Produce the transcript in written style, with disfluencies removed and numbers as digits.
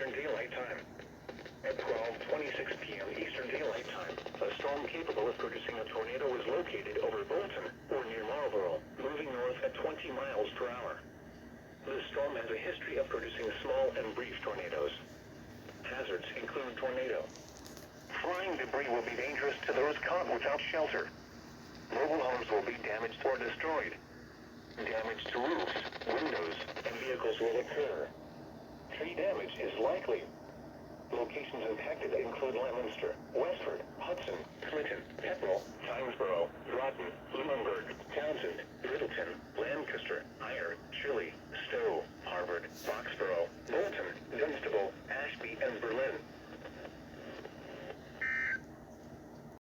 Eastern Daylight Time. At 12:26 p.m. Eastern Daylight Time, a storm capable of producing a tornado was located over Bolton or near Marlborough, moving north at 20 miles per hour. The storm has a history of producing small and brief tornadoes. Hazards include tornado. Flying debris will be dangerous to those caught without shelter. Mobile homes will be damaged or destroyed. Damage to roofs, windows, and vehicles will occur. Tree damage is likely. Locations impacted include Leominster, Westford, Hudson, Clinton, Pepperell, Tynesboro, Groton, Lunenburg, Townsend, Littleton, Lancaster, Ayr, Shirley, Stowe, Harvard, Foxborough, Bolton, Dunstable, Ashby, and Berlin.